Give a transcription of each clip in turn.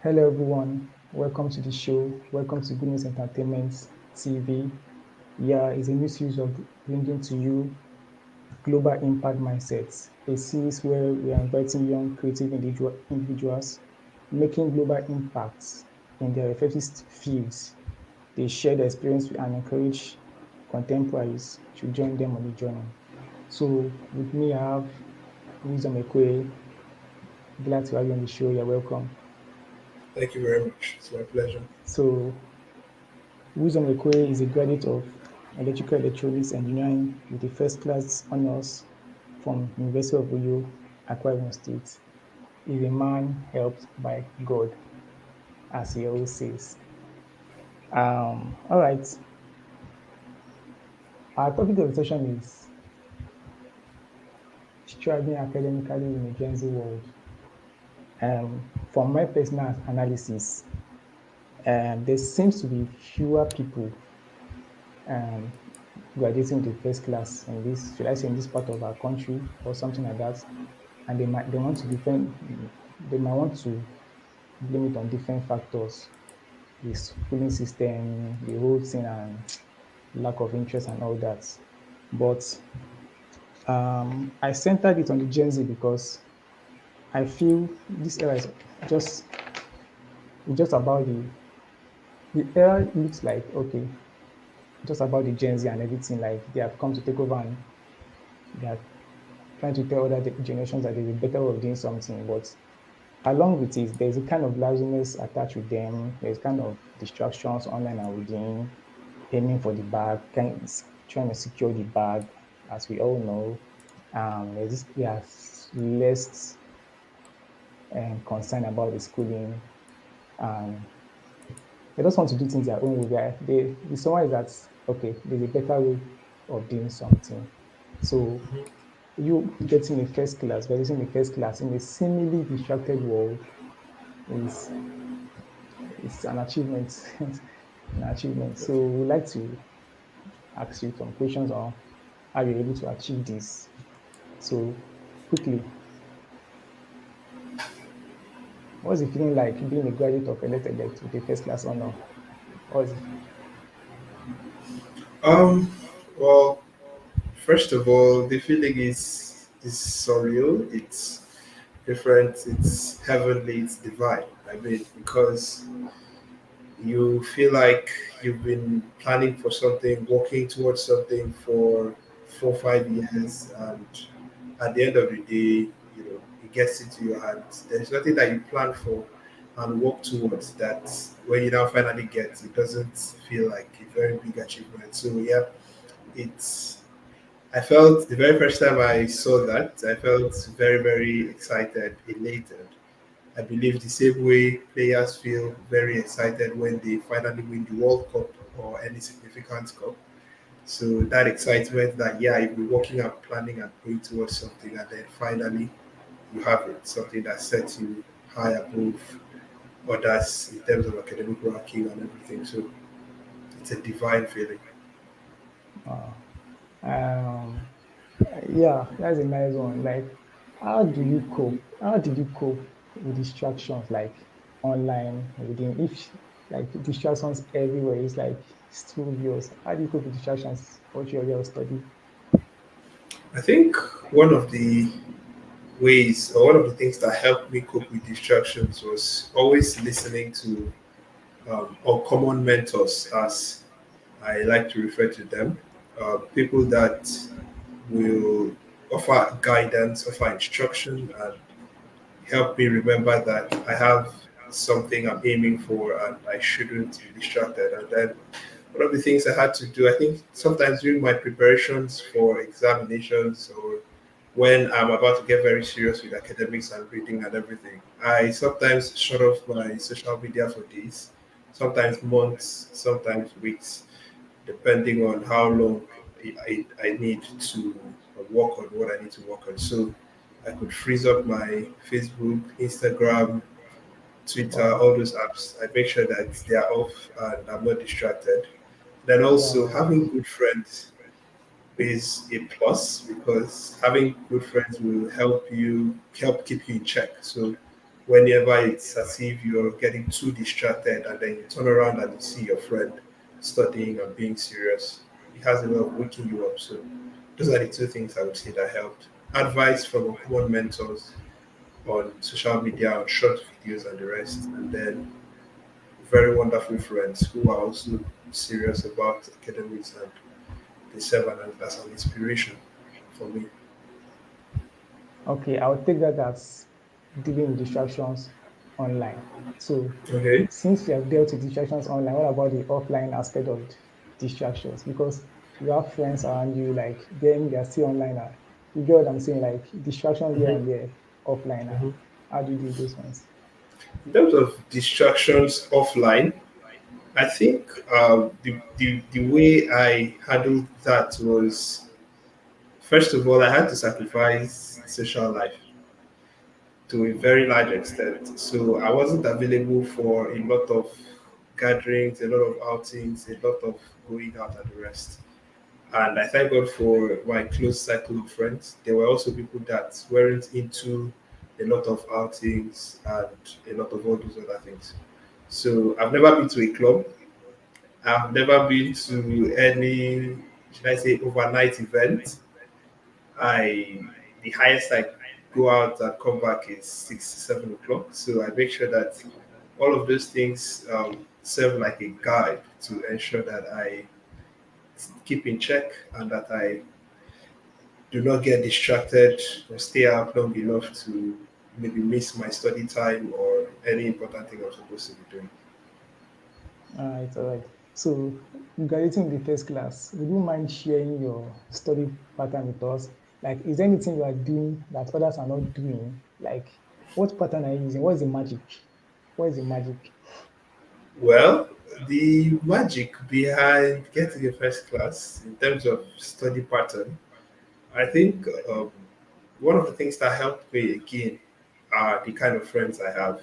Hello, everyone. Welcome to the show. Welcome to Good News Entertainment TV. Yeah, it's a new series of bringing to you Global Impact Mindsets, a series where we are inviting young creative individuals making global impacts in their respective fields. They share their experience and encourage contemporaries to join them on the journey. So, with me, I have Wisdom Ekwere. Glad to have you on the show. You're welcome. Thank you very much. It's my pleasure. So, Wisdom Ekwere is a graduate of Electrical Electronics Engineering with a first class honors from University of Oyo, Akwa State. He's a man helped by God, as he always says. All right, our topic of the session is striving academically in a Gen Z world. From my personal analysis, there seems to be fewer people um, graduating to first class in this, should I say, in this part of our country or something like that, and they want to defend, they might want to blame it on different factors, the schooling system, the whole thing, and lack of interest and all that. But I centered it on the Gen Z because I feel this era is just just about the era looks like okay, just about the Gen Z and everything. Like they have come to take over and they are trying to tell other generations that there's a better way of doing something. But along with it, there's a kind of laziness attached with them. There's kind of distractions online and within, aiming for the bag, trying to secure the bag, as we all know. They are less concerned about the schooling, and they just want to do things their own way. The summary is that okay, there's a better way of doing something. So you getting a first class, getting a first class in a seemingly distracted world is it's an achievement. An achievement. So we like to ask you some questions on how you're able to achieve this. So quickly, what's it feeling like being a graduate of elect with a first class honor? What's it? Um, well, first of all, the feeling is surreal. It's different. It's heavenly. It's divine. I mean, because you feel like you've been planning for something, working towards something for 4 or 5 years, and at the end of the day, it gets into your hands. There's nothing that you plan for and work towards that when you now finally get it doesn't feel like a very big achievement. So yeah, it's I felt the very first time I saw that, I felt very, very excited, elated. I believe the same way players feel very excited when they finally win the World Cup or any significant cup. So that excitement that yeah, you've been working and planning and going towards something and then finally you have it, something that sets you high above others in terms of academic ranking and everything. So it's a divine feeling. Uh, um, yeah, that's a nice one. Like, how do you cope? How did you cope with distractions like online within? If like distractions everywhere, it's like it's too obvious. How do you cope with distractions? What your area of study? I think one of the ways or one of the things that helped me cope with distractions was always listening to uncommon mentors, as I like to refer to them, people that will offer guidance, offer instruction, and help me remember that I have something I'm aiming for and I shouldn't be distracted. And then one of the things I had to do, I think sometimes during my preparations for examinations or when I'm about to get very serious with academics and reading and everything, I sometimes shut off my social media for days, sometimes months, sometimes weeks, depending on how long I need to work on what I need to work on. So I could freeze up my Facebook, Instagram, Twitter, Wow. all those apps. I make sure that they are off and I'm not distracted. Then also Wow. having good friends is a plus because having good friends will help keep you in check. So whenever it's as if you're getting too distracted and then you turn around and you see your friend studying and being serious. It has a way of waking you up. So those are the two things I would say that helped. Advice from common mentors on social media, on short videos and the rest. And then very wonderful friends who are also serious about academics and they serve as an inspiration for me. Okay, I'll take that as dealing with distractions online. So, Okay. since you have dealt with distractions online, what about the offline aspect of distractions? Because you have friends around you, like then they are still online. You get what I'm saying? Like distractions here and there, offline. How do you deal with those ones? In terms of distractions offline, I think the way I handled that was first of all, I had to sacrifice social life to a very large extent. So I wasn't available for a lot of gatherings, a lot of outings, a lot of going out and the rest. And I thank God for my close circle of friends. There were also people that weren't into a lot of outings and a lot of all those other things. So I've never been to a club. I've never been to any, should I say, overnight event. I the highest I go out and come back is 6 7 o'clock. So I make sure that all of those things serve like a guide to ensure that I keep in check and that I do not get distracted or stay out long enough to maybe miss my study time or any important thing I'm supposed to be doing. All right. So, graduating the first class, would you mind sharing your study pattern with us? Like, is there anything you are doing that others are not doing? Like, what pattern are you using? What is the magic? What is the magic? Well, the magic behind getting a first class in terms of study pattern, I think one of the things that helped me again are the kind of friends I have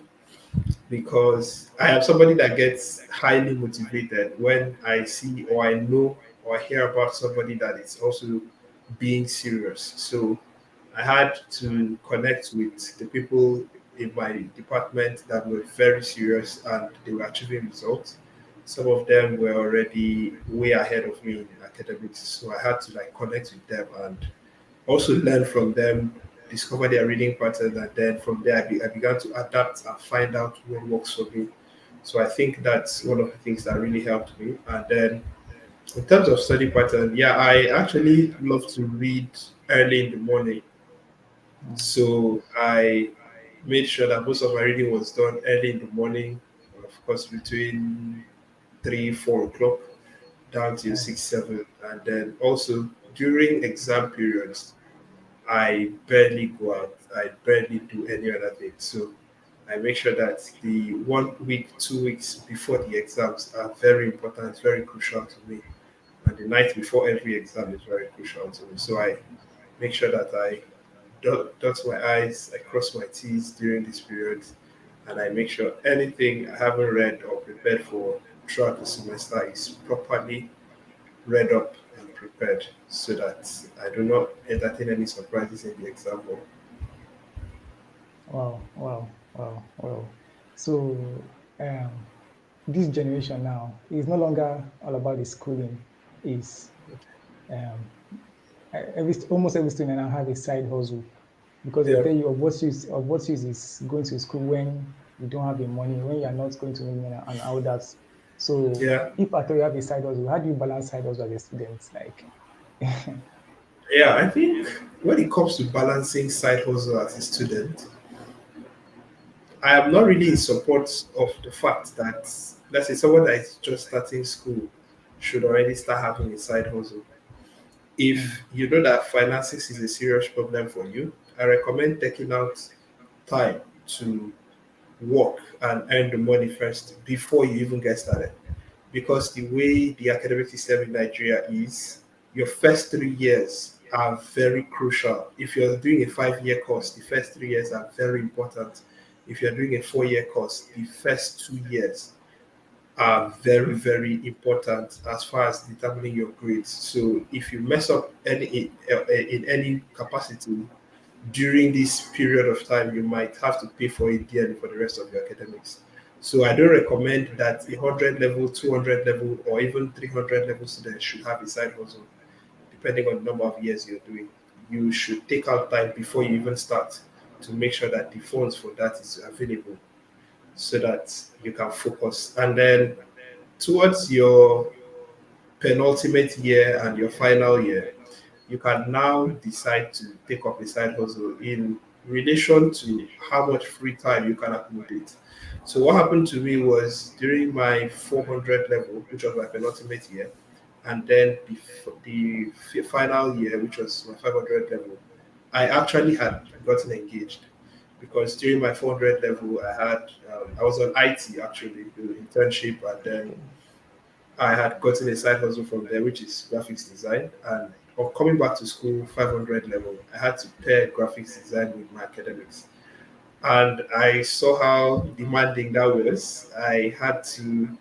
because I am somebody that gets highly motivated when I see or I know or I hear about somebody that is also being serious. So I had to connect with the people in my department that were very serious and they were achieving results. Some of them were already way ahead of me in academics, so I had to like connect with them and also learn from them, discover their reading patterns, and then from there I began to adapt and find out what works for me. So I think that's one of the things that really helped me. And then in terms of study pattern, yeah, I actually love to read early in the morning. Mm, So I made sure that most of my reading was done early in the morning, of course, between 3 4 o'clock down to mm, 6 7, and then also during exam periods I barely go out. I barely do any other thing. So I make sure that the 1 week, 2 weeks before the exams are very important, very crucial to me. And the night before every exam is very crucial to me. So I make sure that I dot my I's, I cross my T's during this period, and I make sure anything I haven't read or prepared for throughout the semester is properly read up and prepared so that I do not entertain any surprises in the exam hall. wow, wow, wow, wow. So, this generation now is no longer all about the schooling. Is um, almost every student now have a side hustle because they'll Yeah, tell you of what use is going to school when you don't have the money, when you are not going to make money and all that. So yeah, if at all you have a side hustle, how do you balance side hustle as a student? Like, yeah. I think when it comes to balancing side hustle as a student, I am not really in support of the fact that, let's say, someone that is just starting school should already start having a side hustle. If mm, you know that finances is a serious problem for you, I recommend taking out time to work and earn the money first before you even get started. Because the way the academic system in Nigeria is, your first 3 years are very crucial. If you're doing a 5 year course, the first 3 years are very important. If you're doing a 4 year course, the first 2 years are very, very important as far as determining your grades. So if you mess up in any capacity, during this period of time, you might have to pay for it dearly for the rest of your academics. So I don't recommend that 100 level, 200 level, or even 300 level students should have a side hustle, depending on the number of years you're doing. You should take out time before you even start to make sure that the funds for that is available so that you can focus. And then towards your penultimate year and your final year, you can now decide to take up a side hustle in relation to how much free time you can accommodate. So what happened to me was during my 400 level, which was my penultimate year, and then the final year, which was my 500 level, I actually had gotten engaged because during my 400 level, I was on IT actually, the internship, and then Okay. I had gotten a side hustle from there, which is graphics design. And on coming back to school, 500 level, I had to pair graphics design with my academics. And I saw how demanding that was. I had to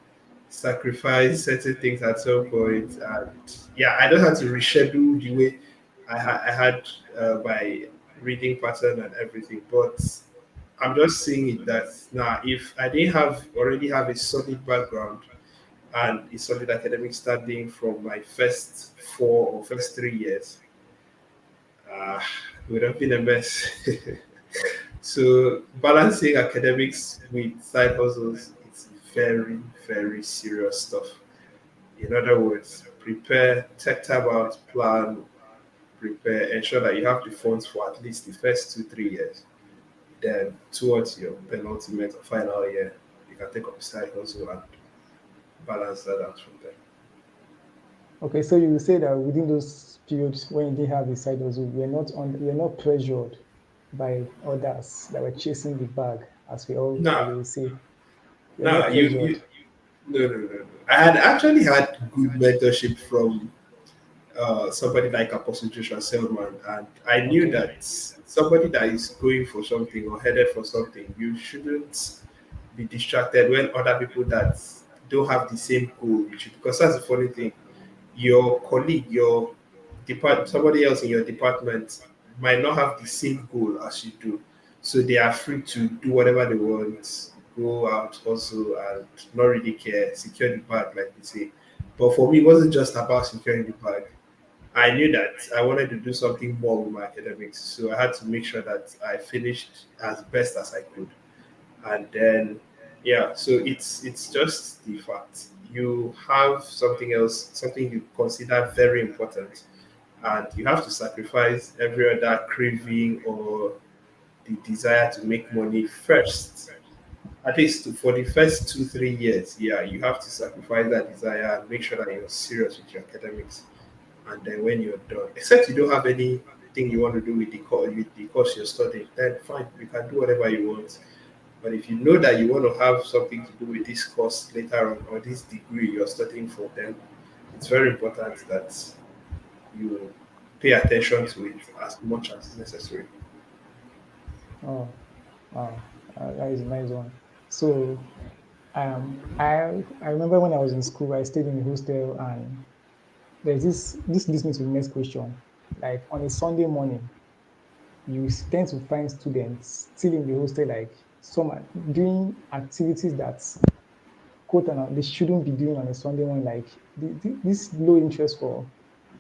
sacrifice certain things at some point. And yeah, I don't have to reschedule the way I had my reading pattern and everything. But I'm just seeing it that now, if I didn't have already have a solid background and a solid academic standing from my first 3 years, uh, it would have been a mess. So balancing academics with side hustles, it's very, very serious stuff. In other words, prepare, take time out, plan, prepare, ensure that you have the funds for at least the first 2, 3 years. Then towards your penultimate or final year, you can take up a side hustle and balance that out from there. Okay, so you will say that within those periods when you didn't have a side hustle, you're not pressured by others that were chasing the bag, as Now, we will say. You're now not you pressured. no, no, no, no. I had actually had good mentorship from somebody like Apostle Joshua Selman, and I knew Okay. that somebody that is going for something or headed for something, you shouldn't be distracted when other people that don't have the same goal with you. Because that's the funny thing. Your colleague, somebody else in your department might not have the same goal as you do. So they are free to do whatever they want, go out, hustle, and not really care, secure the bag, like we say. But for me, it wasn't just about securing the bag. I knew that I wanted to do something more with my academics. So I had to make sure that I finished as best as I could. And then yeah, so it's just the fact you have something else, something you consider very important, and you have to sacrifice every other craving or the desire to make money first. At least for the first 2 3 years, yeah, you have to sacrifice that desire and make sure that you're serious with your academics. And then when you're done, except you don't have anything you want to do with the course you're studying, then fine, you can do whatever you want. But if you know that you want to have something to do with this course later on or this degree you're studying for, then it's very important that you pay attention to it as much as necessary. Oh, wow. That is a nice one. So, I remember when I was in school, I stayed in a hostel, and this leads me to the next question. Like on a Sunday morning, you tend to find students still in the hostel, like some are doing activities that quote and they shouldn't be doing on a Sunday morning, like this low interest for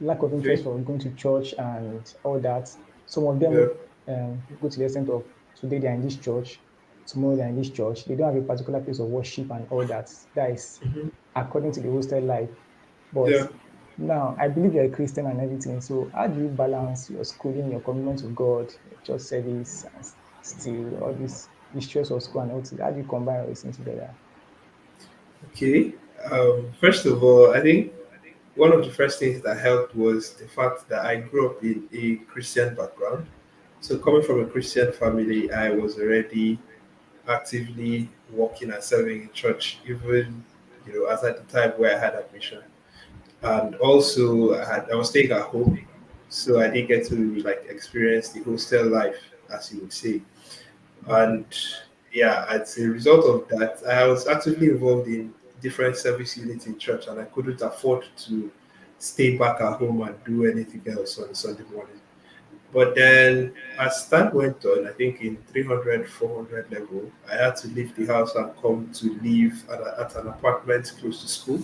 lack of interest Okay? for going to church and all that. Some of Yeah. them go to the extent of today they're in this church, tomorrow they're in this church. They don't have a particular place of worship and all that. That is Hmm. according to the hostel life. But Yeah. now I believe you're a Christian and everything. So how do you balance your schooling, your commitment to God, your church service, and still all this the stress of school and all that? How do you combine all these things together? Okay. First of all, I think one of the first things that helped was the fact that I grew up in a Christian background. So coming from a Christian family, I was already actively working and serving in church, even as at the time where I had admission. And also, I was staying at home, so I didn't get to like experience the hostel life, as you would say. Okay. And yeah, as a result of that, I was actively involved in different service units in church, and I couldn't afford to stay back at home and do anything else on Sunday morning. But then as time went on, I think in 300, 400 level, I had to leave the house and come to live at an apartment close to school.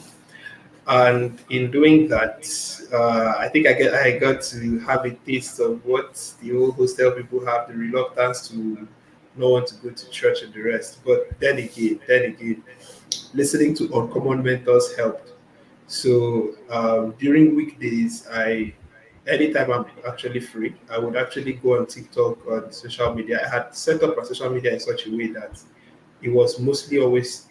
And in doing that, I got to have a taste of what the old hostel people have, the reluctance to not want to go to church and the rest. But then again, listening to uncommon mentors helped. So during weekdays, anytime I'm actually free, I would actually go on TikTok, on social media. I had set up my social media in such a way that it was mostly always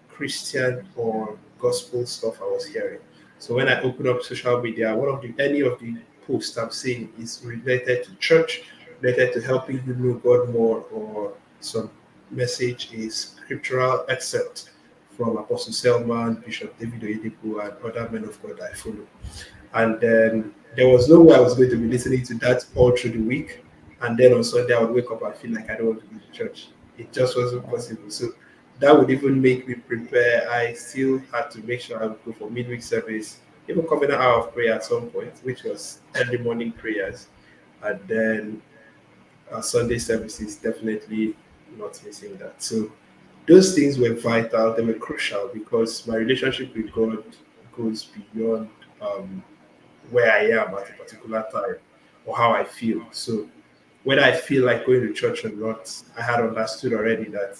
Christian or gospel stuff I was hearing. So when I open up social media, one of the any of the posts I'm seeing is related to church, related to helping you know God more, or some message is scriptural excerpt from Apostle Selman, Bishop David Oyedepo, and other men of God I follow. And then there was no way I was going to be listening to that all through the week. And then on Sunday, I would wake up and feel like I don't want to go to church. It just wasn't possible. So that would even make me prepare. I still had to make sure I would go for midweek service, even covenant hour of prayer at some point, which was early morning prayers. And then Sunday services, definitely not missing that. So those things were vital, they were crucial because my relationship with God goes beyond where I am at a particular time or how I feel. So whether I feel like going to church or not, I had understood already that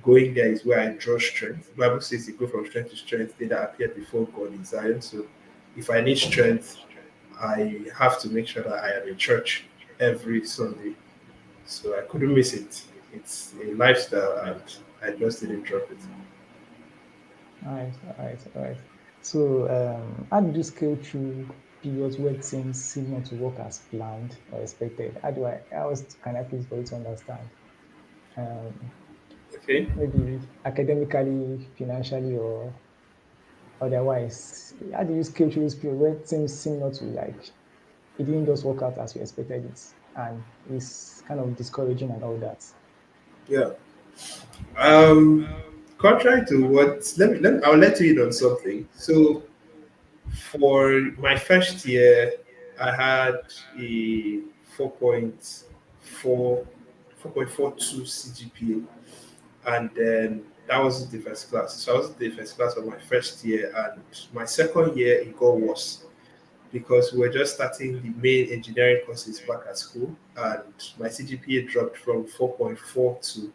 going there is where I draw strength. The Bible says you go from strength to strength, they that appear before God in Zion. So if I need strength, I have to make sure that I am in church every Sunday. So I couldn't miss it. It's a lifestyle and I just didn't drop it. All right, all right, all right. So, how did you scale through periods where things seem not to work as planned or expected? How else can I please for you to understand? Um, Okay. Maybe academically, financially, or otherwise. How do you scale through this period where things seem not to like it didn't just work out as you expected it, and it's kind of discouraging and all that? Yeah. Um Contrary to what I'll let you in on something. So for my first year, I had a 4.4, 4.42 CGPA, and then that was the first class. So I was the first class of my first year, and my second year it got worse because we were just starting the main engineering courses back at school, and my CGPA dropped from 4.42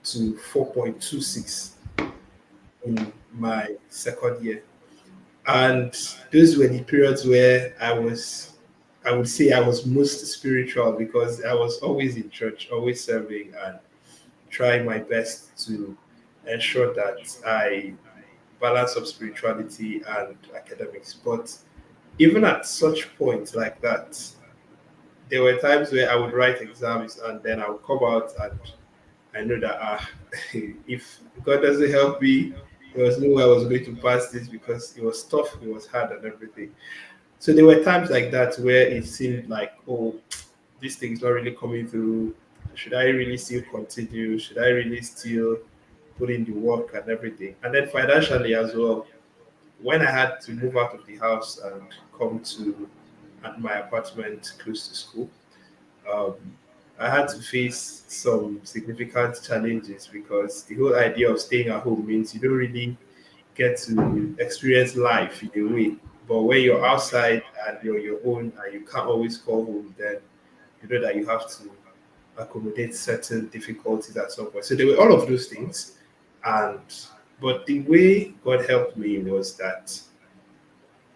to 4.26 in my second year. And those were the periods where I would say I was most spiritual because I was always in church, always serving and trying my best to ensure that I balance of spirituality and academics. But even at such points like that, there were times where I would write exams and then I would come out and I know that if God doesn't help me, there was no way I was going to pass this because it was tough, it was hard and everything. So there were times like that where it seemed like, oh, this thing is not really coming through. Should I really still continue? Should I really still put in the work and everything? And then financially as well, when I had to move out of the house and come to my apartment close to school, um, I had to face some significant challenges because the whole idea of staying at home means you don't really get to experience life in a way. But when you're outside and you're your own and you can't always call home, then you know that you have to accommodate certain difficulties at some point. So there were all of those things. And but the way God helped me was that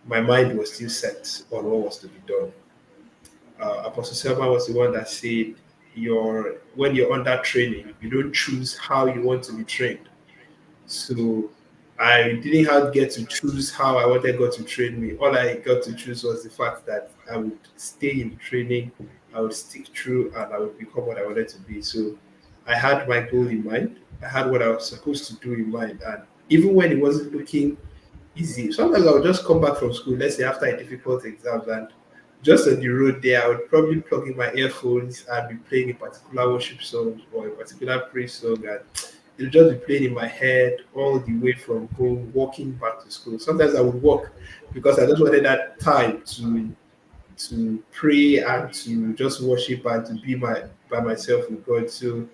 my mind was still set on what was to be done. Apostle Selma was the one that said, when you're under training, you don't choose how you want to be trained. So I didn't have get to choose how I wanted God to train me. All I got to choose was the fact that I would stay in training, I would stick through, and I would become what I wanted to be. So I had my goal in mind. I had what I was supposed to do in mind, and even when it wasn't looking easy, sometimes I would just come back from school, let's say after a difficult exam, and just on the road there, I would probably plug in my earphones and be playing a particular worship song or a particular praise song, and it'll just be playing in my head all the way from home, walking back to school. Sometimes I would walk because I just wanted that time to to pray and to just worship and to be by myself with God. So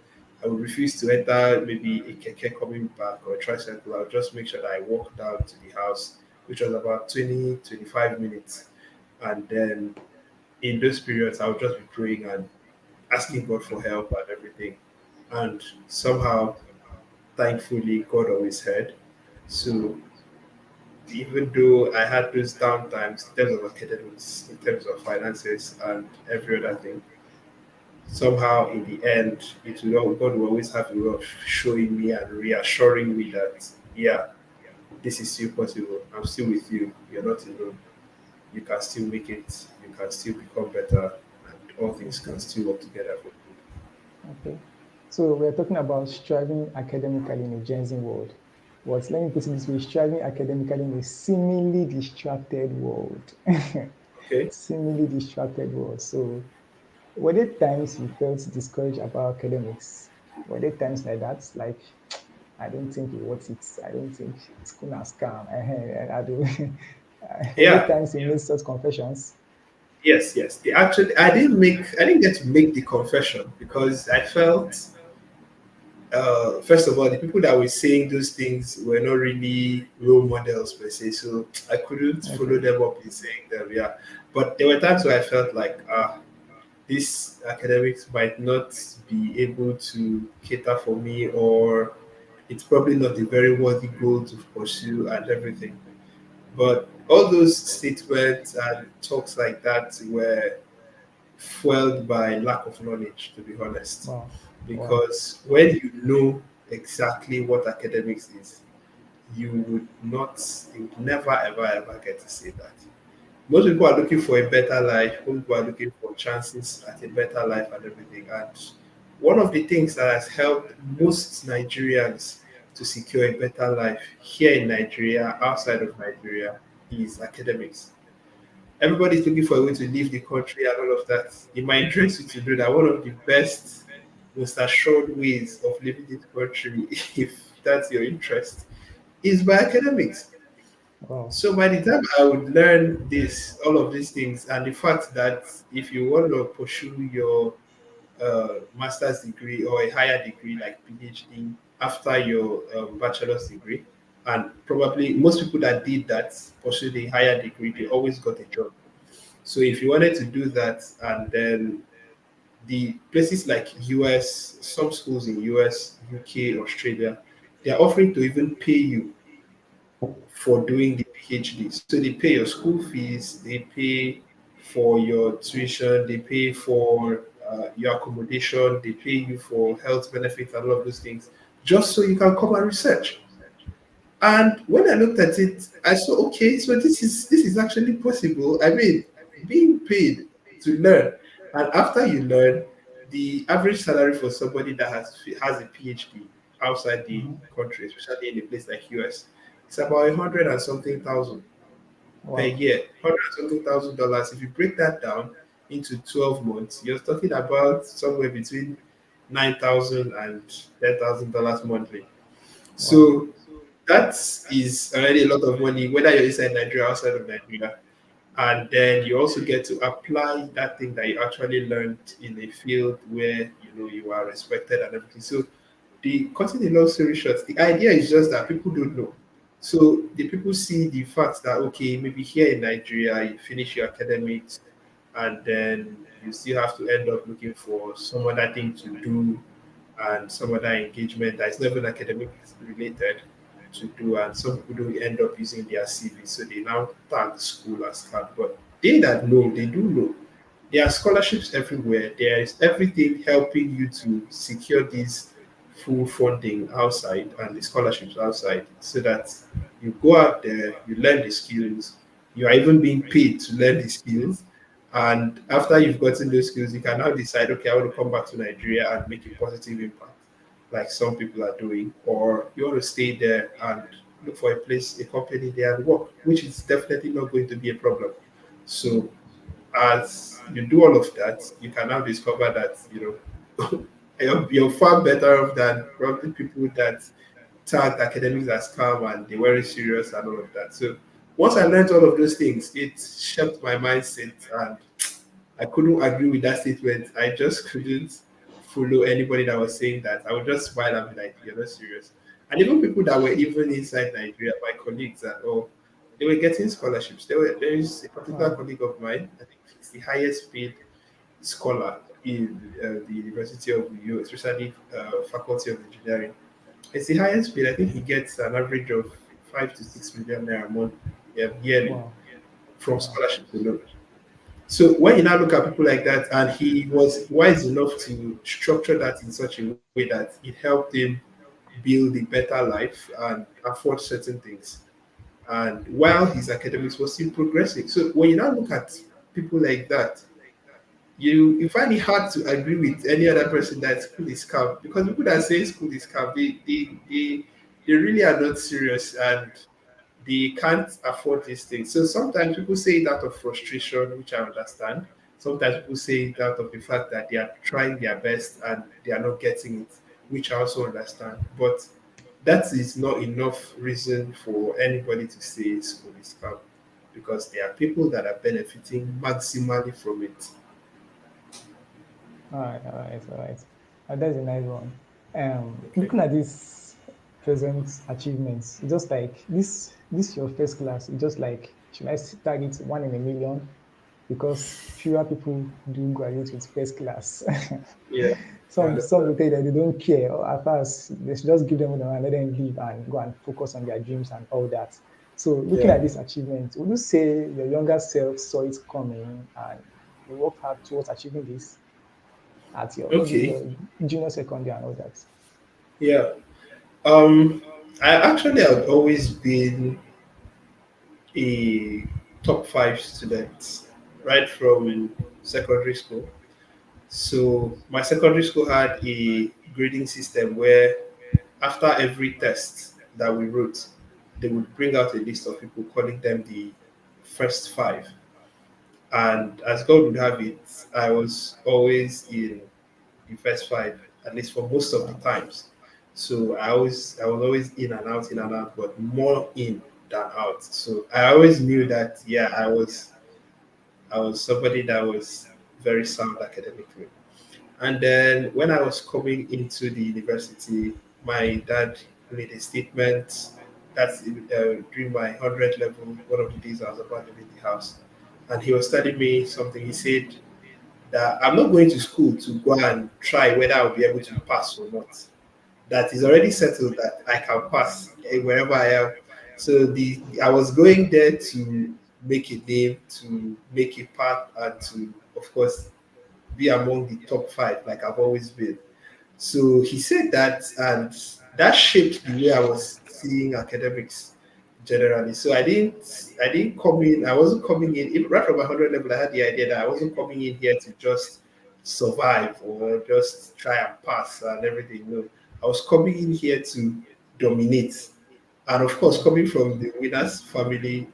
I would refuse to enter maybe a keke coming back or a tricycle. I'll just make sure that I walk down to the house, which was about 20 to 25 minutes. And then in those periods, I would just be praying and asking God for help and everything. And somehow, thankfully, God always heard. So even though I had those downtimes in terms of academics, in terms of finances, and every other thing, somehow in the end, God will always have a way of showing me and reassuring me that, yeah, this is still possible. I'm still with you. You're not alone. You can still make it. You can still become better, and all things can Okay. still work together for good. Okay. So we're talking about striving academically in a Gen Z world. But let me put it this way, striving academically in a seemingly distracted world. Okay. Seemingly distracted world. So were there times you felt discouraged about academics? Were there times like that? Like, I don't think it worth it. I don't think school has scam. I do. Were there Yeah. times you made such confessions? Yes. Yes. I didn't get to make the confession because I felt first of all, the people that were saying those things were not really role models per se, so I couldn't follow Okay. them up in saying them. Yeah, but there were times where I felt like, this academics might not be able to cater for me, or it's probably not a very worthy goal to pursue and everything. But all those statements and talks like that were fueled by lack of knowledge, to be honest. Wow. Wow. Because when you know exactly what academics is, you would not, you would never, ever, ever get to say that. Most people are looking for a better life, most people are looking for chances at a better life and everything. And one of the things that has helped most Nigerians to secure a better life here in Nigeria, outside of Nigeria, is academics. Everybody's looking for a way to leave the country and all of that. It might interest you to do that. One of the best, most assured ways of leaving this country, if that's your interest, is by academics. Wow. So by the time I would learn this, all of these things, and the fact that if you want to pursue your master's degree or a higher degree like PhD after your bachelor's degree, and probably most people that did that pursued a higher degree, they always got a job. So if you wanted to do that, and then the places like US, some schools in US, UK, Australia, they are offering to even pay you for doing the PhD. So they pay your school fees, they pay for your tuition, they pay for your accommodation, they pay you for health benefits and all of those things, just so you can come and research. And when I looked at it, I saw, okay, so this is actually possible. I mean, being paid to learn, and after you learn, the average salary for somebody that has a PhD outside the Mhm. country, especially in a place like US, it's about 100 and something thousand per Wow. year. $100 and something thousand. If you break that down into 12 months, you're talking about somewhere between 9,000 and $10,000 monthly. Wow. So that is already a lot of money, whether you're inside Nigeria or outside of Nigeria. And then you also get to apply that thing that you actually learned in a field where you are respected and everything. So the cutting the long story short, the idea is just that people don't know. So the people see the fact that, okay, maybe here in Nigeria you finish your academics and then you still have to end up looking for some other thing to do and some other engagement that is not even academic related to do. And some people do end up using their CV, so they now tag school as scam. But they that know, they do know. There are scholarships everywhere. There is everything helping you to secure this full funding outside and the scholarships outside, so that you go out there, you learn the skills, you are even being paid to learn the skills. And after you've gotten those skills, you can now decide, okay, I want to come back to Nigeria and make a positive impact, like some people are doing, or you want to stay there and look for a place, a company there and work, which is definitely not going to be a problem. So as you do all of that, you can now discover that you're far better off than probably people that tagged academics as scam and they weren't serious and all of that. So once I learned all of those things, it shaped my mindset, and I couldn't agree with that statement. I just couldn't follow anybody that was saying that. I would just smile and be like, "You're not serious." And even people that were even inside Nigeria, my colleagues and all, they were getting scholarships. There is a particular Wow. colleague of mine. I think he's the highest paid scholar in the University of U, especially Faculty of Engineering. It's the highest paid. I think he gets an average of 5 to 6 million naira a month, yearly, Wow. from Wow. scholarships alone. So when you now look at people like that, and he was wise enough to structure that in such a way that it helped him build a better life and afford certain things. And while his academics was still progressing. So when you now look at people like that, you find it hard to agree with any other person that school is scam, because people that say school is scam, they really are not serious, and they can't afford these things. So sometimes people say it out of frustration, which I understand. Sometimes people say it out of the fact that they are trying their best and they are not getting it, which I also understand. But that is not enough reason for anybody to say school is scam, because there are people that are benefiting maximally from it. All right. All right. All right. That's a nice one. Okay. Looking at this present achievements, it's just like this your first class. It's just like should I target 1 in a million because fewer people do graduate with first class. Yeah, I Some understand. will tell you that they don't care. Or at first, they should just give them the money, let them leave and go and focus on their dreams and all that. So, looking Yeah. at this achievement, would you say your younger self saw it coming and you worked hard towards achieving this at your maybe Okay. your junior secondary and all that? Yeah. Um, I actually have always been a top five student right from secondary school. So my secondary school had a grading system where after every test that we wrote, they would bring out a list of people calling them the first five. And as God would have it, I was always in the first five, at least for most of the Wow. times. So I was always in and out, but more in than out. So I always knew that yeah, I was somebody that was very sound academically. And then when I was coming into the university, my dad made a statement. That's during my 100 level, one of the days I was about to leave the house. And he was telling me something. He said that I'm not going to school to go and try whether I'll be able to pass or not. That is already settled that I can pass wherever I am. So I was going there to make a name, to make a path, and to, of course, be among the top five, like I've always been. So he said that, and that shaped the way I was seeing academics generally. So I didn't come in. I wasn't coming in right from 100 level. I had the idea that I wasn't coming in here to just survive or just try and pass and everything. No, I was coming in here to dominate. And of course, Wow. coming from the winners family,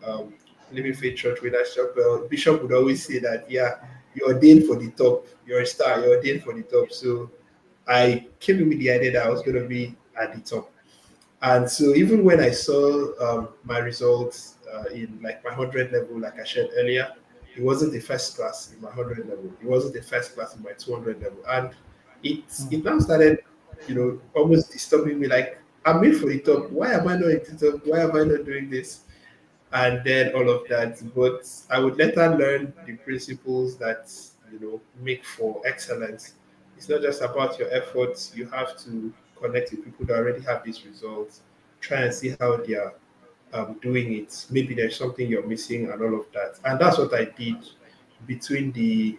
Living Faith Church winners chapel, Bishop would always say that, yeah, you're ordained for the top. You're a star. You're ordained for the top. So I came in with the idea that I was going to be at the top. And so even when I saw my results in like my 100 level, like I shared earlier, it wasn't the first class in my 100 level. It wasn't the first class in my 200 level. And it now started, almost disturbing me. Like, I'm in for the top. Why am I not in the top? Why am I not doing this? And then all of that. But I would later learn the principles that make for excellence. It's not just about your efforts. You have to connect with people that already have these results. Try and see how they are doing it. Maybe there's something you're missing and all of that. And that's what I did between the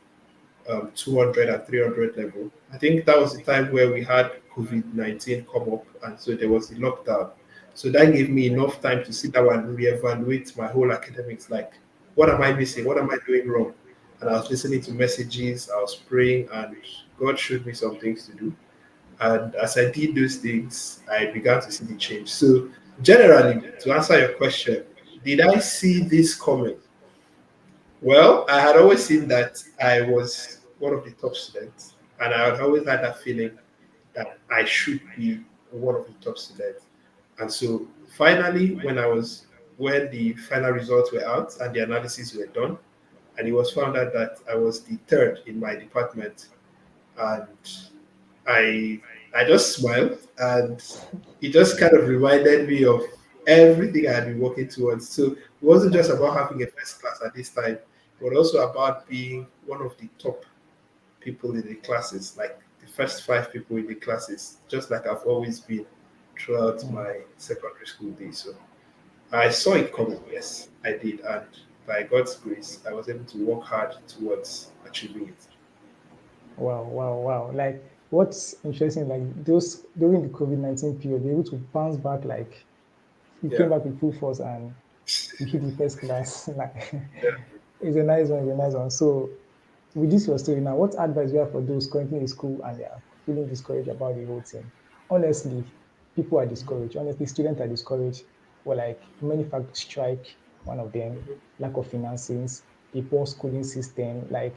200 and 300 level. I think that was the time where we had COVID-19 come up, and so there was a lockdown. So that gave me enough time to sit down and reevaluate my whole academics. Like, what am I missing? What am I doing wrong? And I was listening to messages, I was praying, and God showed me some things to do. And as I did those things, I began to see the change. So, generally, to answer your question, did I see this coming? Well, I had always seen that I was one of the top students, and I had always had that feeling that I should be one of the top students. And so, finally, when the final results were out and the analysis were done, and it was found out that I was the third in my department, and I I just smiled, and it just kind of reminded me of everything I had been working towards. So it wasn't just about having a first class at this time, but also about being one of the top people in the classes, like the first five people in the classes, just like I've always been throughout Mm. my secondary school days. So I saw it coming, yes, I did. And by God's grace, I was able to work hard towards achieving it. Wow, wow, wow. Like, what's interesting, like, those during the COVID-19 period, they're able to bounce back, like, you came Yeah. back with full force and you hit the first class. Like, Yeah. it's a nice one, it's a nice one. So, with this your story now, what advice do you have for those currently in school and they are feeling discouraged about the whole thing? Honestly, people are discouraged. Honestly, students are discouraged. Well, like many factors strike, one of them, Mhm. lack of financings, a poor schooling system. Like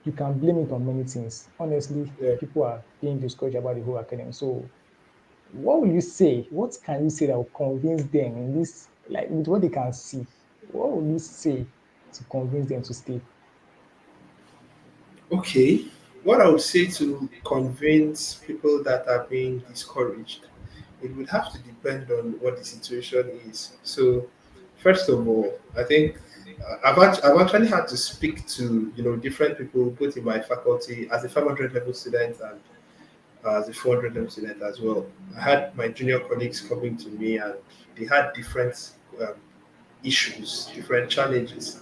you can blame it on many things. Honestly, Yeah. people are being discouraged about the whole academy. So what will you say? What can you say that will convince them in this, like with what they can see? What will you say to convince them to stay? Okay. What I would say to convince people that are being discouraged, it would have to depend on what the situation is. So, first of all, I think I've actually had to speak to different people, both in my faculty as a 500 level student and as a 400 level student as well. I had my junior colleagues coming to me, and they had different um, issues, different challenges.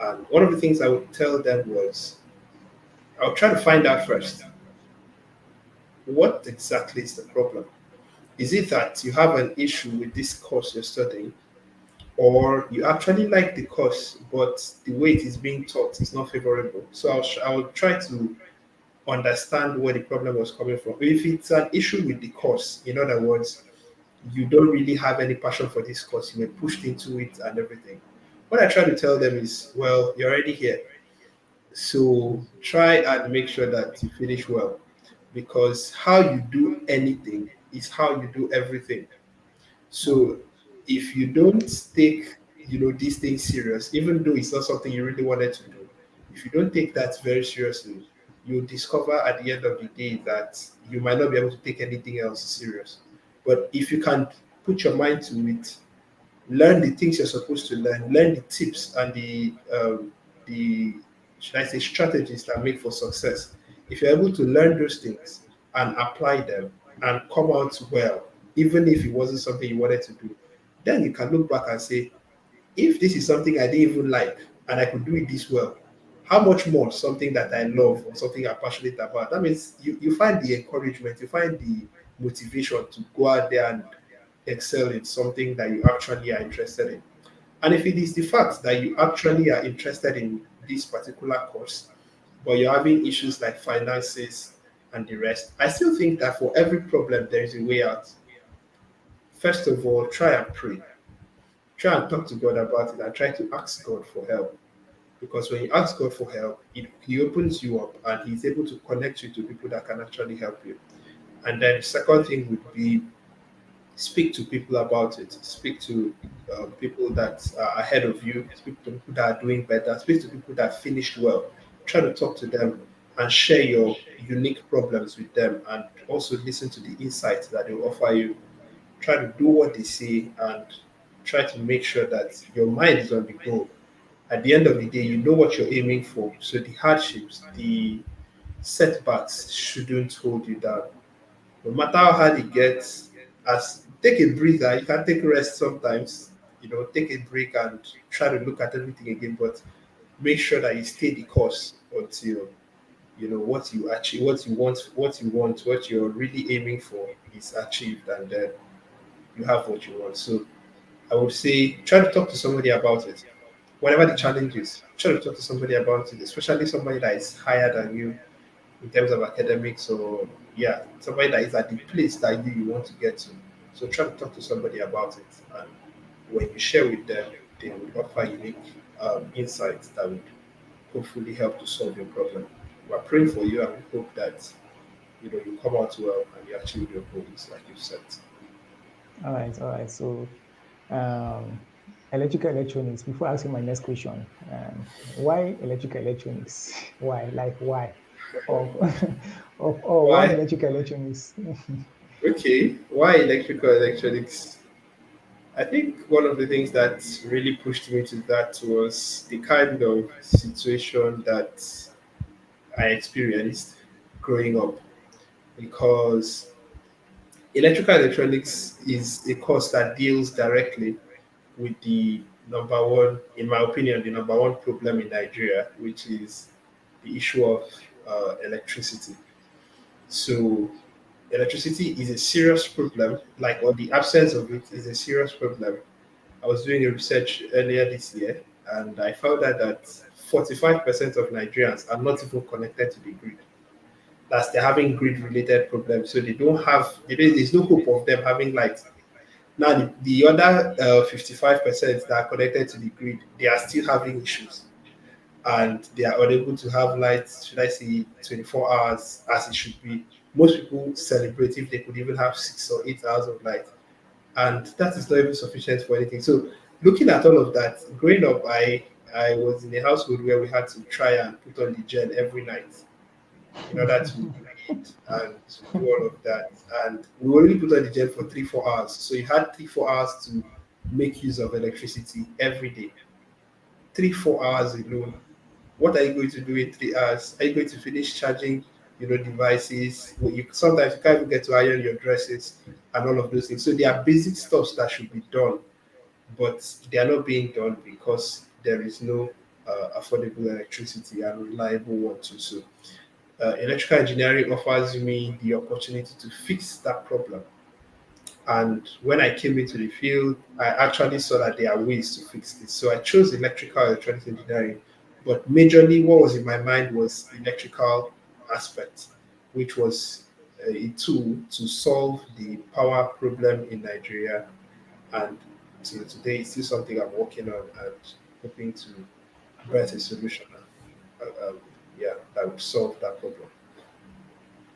And one of the things I would tell them was, I'll try to find out first what exactly is the problem. Is it that you have an issue with this course you're studying, or you actually like the course, but the way it is being taught is not favorable? So I'll try to understand where the problem was coming from. If it's an issue with the course, in other words, you don't really have any passion for this course, you were pushed into it and everything. What I try to tell them is, well, you're already here. So try and make sure that you finish well, because how you do anything is how you do everything. Mm, So if you don't take, these things serious, even though it's not something you really wanted to do, if you don't take that very seriously, you'll discover at the end of the day that you might not be able to take anything else serious. But if you can put your mind to it, learn the things you're supposed to learn the tips and the should I say strategies that make for success. If you're able to learn those things and apply them and come out well, even if it wasn't something you wanted to do, then you can look back and say, if this is something I didn't even like and I could do it this well, how much more something that I love or something I'm passionate about? That means you find the encouragement, you find the motivation to go out there and excel in something that you actually are interested in. And if it is the fact that you actually are interested in this particular course, but you're having issues like finances and the rest, I still think that for every problem, there is a way out. First of all, try and pray. Try and talk to God about it and try to ask God for help. Because when you ask God for help, He opens you up and He's able to connect you to people that can actually help you. And then the second thing would be, speak to people about it. Speak to people that are ahead of you. Speak to people that are doing better. Speak to people that finished well. Try to talk to them and share your unique problems with them, and also listen to the insights that they offer you. Try to do what they say and try to make sure that your mind is on the goal. At the end of the day, you know what you're aiming for. So the hardships, the setbacks shouldn't hold you down. No matter how hard it gets, as take a breather. You can take rest sometimes. Take a break and try to look at everything again. But make sure that you stay the course until what you achieve, what you're really aiming for is achieved, and then you have what you want. So I would say try to talk to somebody about it. Whatever the challenge is, try to talk to somebody about it, especially somebody that is higher than you in terms of academics, or yeah, somebody that is at the place that you want to get to. So try to talk to somebody about it, and when you share with them, they will offer unique insights that would hopefully help to solve your problem. We're praying for you, and we hope that you come out well and you achieve your goals like you set. all right, all right. So, um, electrical electronics. Before asking my next question, why electrical electronics? Why? Like why? Of of all, why Why? electrical electronics? Okay. Why electrical electronics? I think one of the things that really pushed me to that was the kind of situation that I experienced growing up, because electrical electronics is a course that deals directly with the number one, in my opinion, the number one problem in Nigeria, which is the issue of electricity. So, electricity is a serious problem, like, or the absence of it is a serious problem. I was doing a research earlier this year, and I found out that 45% of Nigerians are not even connected to the grid. That's, they're having grid related problems. So they don't have, there's no hope of them having light. Now, the other 55% that are connected to the grid, they are still having issues, and they are unable to have light, should I say, 24 hours as it should be. Most people celebrate if they could even have 6 or 8 hours of light, and that is not even sufficient for anything. So, looking at all of that, growing up, I was in a household where we had to try and put on the gen every night in order to read and do all of that. And we only put on the gen for 3 4 hours. So you had 3 4 hours to make use of electricity every day. 3 4 hours alone. What are you going to do in 3 hours? Are you going to finish charging, devices? Well, sometimes you can't even get to iron your dresses and all of those things. So there are basic stuffs that should be done, but they are not being done because there is no affordable electricity and reliable one too. So electrical engineering offers me the opportunity to fix that problem. And when I came into the field, I actually saw that there are ways to fix this. So I chose electrical electronics engineering. But majorly, what was in my mind was electrical aspect, which was a tool to solve the power problem in Nigeria. And till today, it's still something I'm working on and hoping to birth a solution. Yeah, that would solve that problem.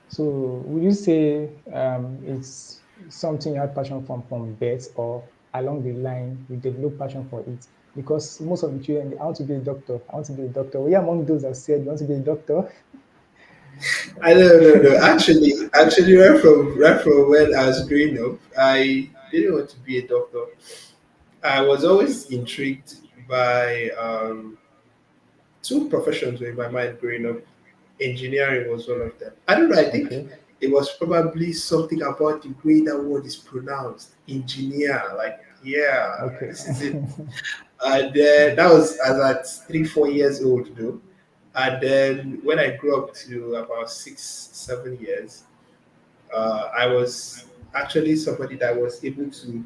So would you say it's something you had passion from birth, or along the line you develop passion for it? Because most of the children, I want to be a doctor. I want to be a doctor. Were you among those that said you want to be a doctor? I no. Actually, right from when I was growing up, I didn't want to be a doctor. I was always intrigued by two professions were in my mind growing up. Engineering was one of them. I don't know. I think Okay. it was probably something about the way that word is pronounced. Engineer, like, yeah, Okay. this is it. And that was as at 3 4 years old though. And then when I grew up to about 6 7 years, I was actually somebody that was able to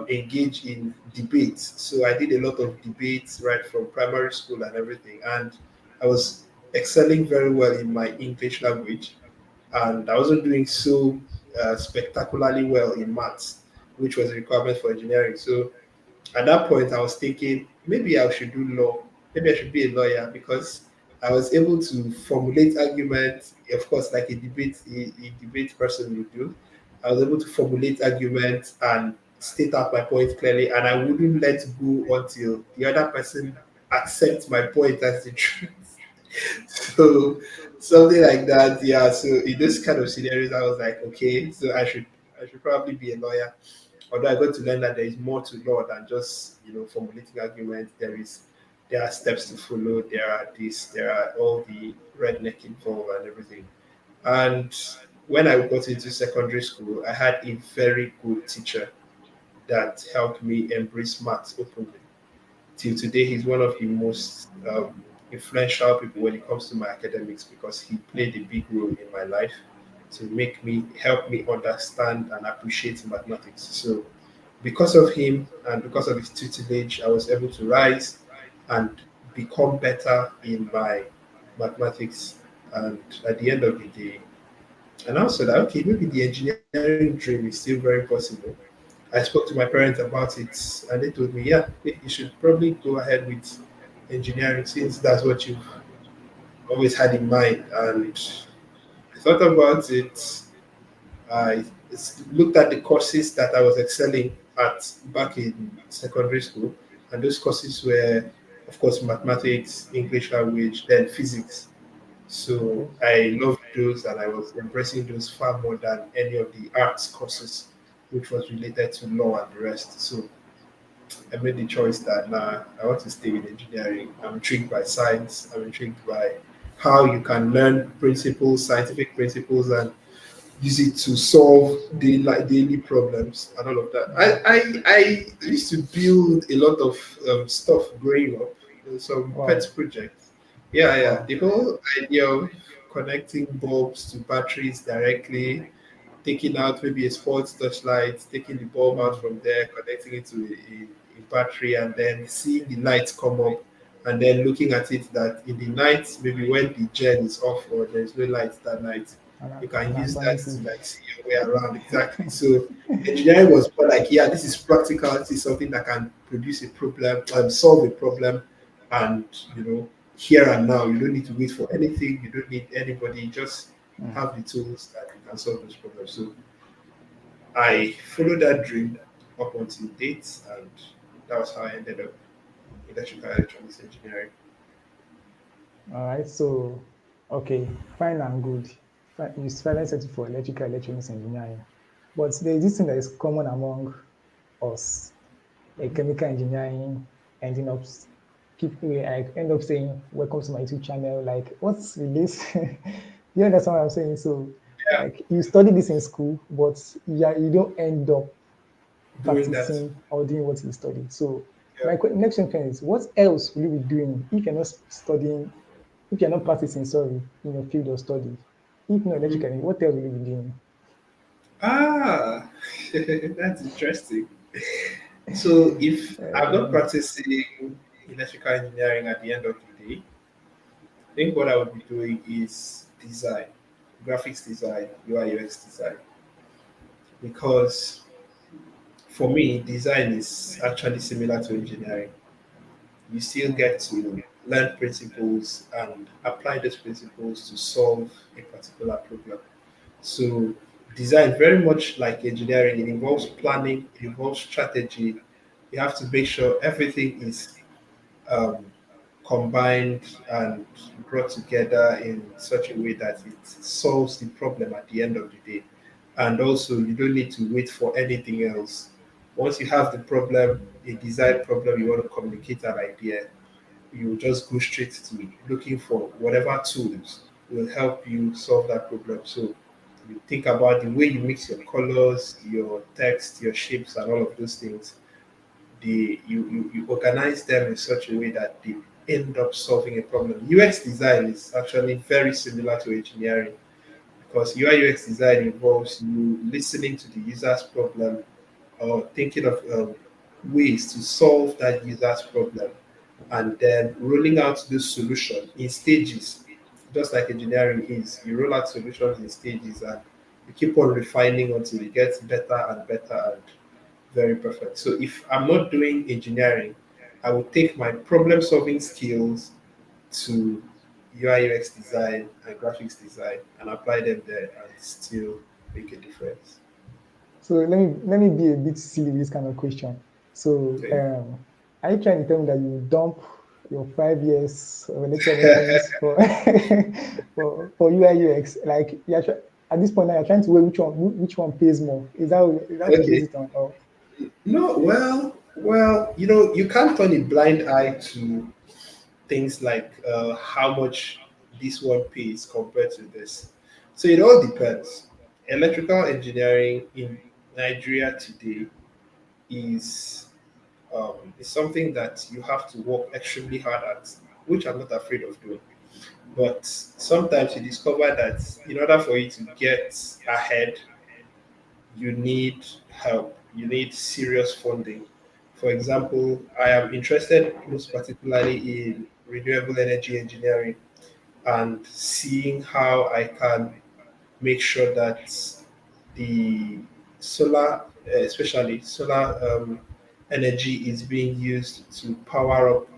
engage in debates. So I did a lot of debates right from primary school and everything. And I was excelling very well in my English language. And I wasn't doing so spectacularly well in maths, which was a requirement for engineering. So at that point, I was thinking maybe I should do law. Maybe I should be a lawyer because I was able to formulate arguments. Of course, like a debate person would do. I was able to formulate arguments and state out my point clearly, and I wouldn't let go until the other person accepts my point as the truth. So something like that, yeah. So in this kind of scenarios, I was like, okay, so I should probably be a lawyer. Although I got to learn that there is more to law than just formulating arguments. There are steps to follow. There are all the redneck involved and everything. And when I got into secondary school, I had a very good teacher that helped me embrace maths openly. Till today, he's one of the most influential people when it comes to my academics because he played a big role in my life to help me understand and appreciate mathematics. So because of him and because of his tutelage, I was able to rise and become better in my mathematics. And at the end of the day, and also that okay, maybe the engineering dream is still very possible. I spoke to my parents about it, and they told me, yeah, you should probably go ahead with engineering since that's what you've always had in mind. And I thought about it. I looked at the courses that I was excelling. at back in secondary school, and those courses were, of course, mathematics, English language, then physics. So Okay. I loved those, and I was embracing those far more than any of the arts courses, which was related to law and the rest. So I made the choice that I want to stay with engineering. I'm intrigued by science. I'm intrigued by how you can learn principles, scientific principles, and use it to solve daily problems and all of that. I used to build a lot of stuff growing up, some pet Wow. projects. Yeah, yeah. Wow. The whole idea of connecting bulbs to batteries directly, taking out maybe a sports touchlight, taking the bulb out Mm. from there, connecting it to a battery, and then seeing the lights come up, and then looking at it that in the night, maybe when the gen is off or there's no light that night, you can And use that to alternative. like see your way around exactly. So engineering was more like, yeah, this is practical. This is something that can produce a problem and solve a problem, and here and now. You don't need to wait for anything. You don't need anybody. Just Mm. have the tools that you can solve those problems. So I followed that dream up until date, and that was how I ended up in electrical electronics engineering. All right. So, okay, fine and good. You finally settled for electrical electronics engineering. But there is this thing that is common among us, like chemical engineering, ending up I end up saying, "Welcome to my YouTube channel." Like, what's with this? You understand what I'm saying? So, Yeah, like, you study this in school, but yeah, you don't end up doing that. practicing or doing what you studied. So, Yeah. next question is, what else will you be doing if you're not studying, if you're not practicing, sorry, in your field of study? If not Mhm. electrically, what else will you be doing? Ah, that's interesting. So if I'm not Uh, practicing electrical engineering at the end of the day, I think what I would be doing is design, graphics design, UI UX design, because for me, design is actually similar to engineering. You still hmm, get to learn principles and apply those principles to solve a particular problem. So, design, very much like engineering, it involves planning, it involves strategy. You have to make sure everything is um, combined and brought together in such a way that it solves the problem at the end of the day. And also, you don't need to wait for anything else. Once you have the problem, a design problem, you want to communicate an idea, you just go straight to looking for whatever tools will help you solve that problem. So you think about the way you mix your colors, your text, your shapes, and all of those things. You organize them in such a way that they end up solving a problem. UX design is actually very similar to engineering because UI UX design involves you listening to the user's problem or thinking of ways to solve that user's problem and then rolling out this solution in stages, just like engineering is. You roll out solutions in stages and you keep on refining until it gets better and better and very perfect. So if I'm not doing engineering, I would take my problem solving skills to UI UX design and graphics design and apply them there and still make a difference. so let me be a bit silly with this kind of question. So, Okay. are you trying to tell me that you dump your 5 years of electrical electronics for for UI UX? Like, at this point now, you're trying to weigh which one pays more. Is that what you base Okay. it on? Or No, well, you can't turn a blind eye to things like how much this one pays compared to this. So it all depends. Electrical engineering in Nigeria today is something that you have to work extremely hard at, which I'm not afraid of doing. But sometimes you discover that in order for you to get ahead, you need help. You need serious funding. For example, I am interested most particularly in renewable energy engineering and seeing how I can make sure that the solar, especially solar energy, is being used to power up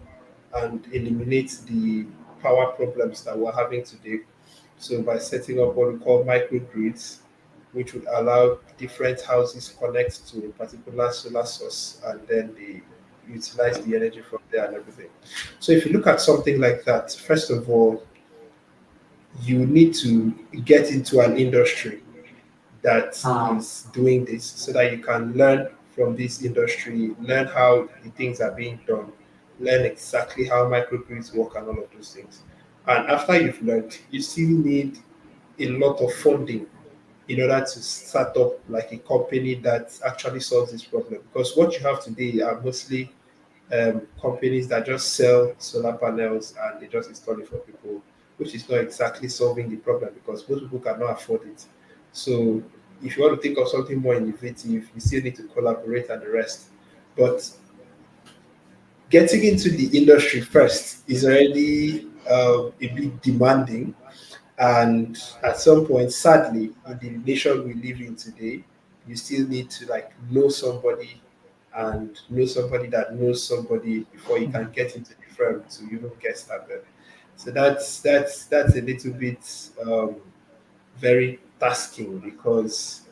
and eliminate the power problems that we're having today. So by setting up what we call microgrids, which would allow different houses connect to a particular solar source, and then they utilize the energy from there and everything. So if you look at something like that, first of all, you need to get into an industry that is doing this so that you can learn from this industry, learn how the things are being done, learn exactly how microgrids work and all of those things. And after you've learned, you still need a lot of funding in order to start up like a company that actually solves this problem. Because what you have today are mostly companies that just sell solar panels and they just install it for people, which is not exactly solving the problem because most people cannot afford it. So if you want to think of something more innovative, you still need to collaborate and the rest. But getting into the industry first is already a bit demanding, and at some point, sadly, in the nation we live in today, you still need to like know somebody and know somebody that knows somebody before you can get into the firm to even get started. So that's a little bit very tasking because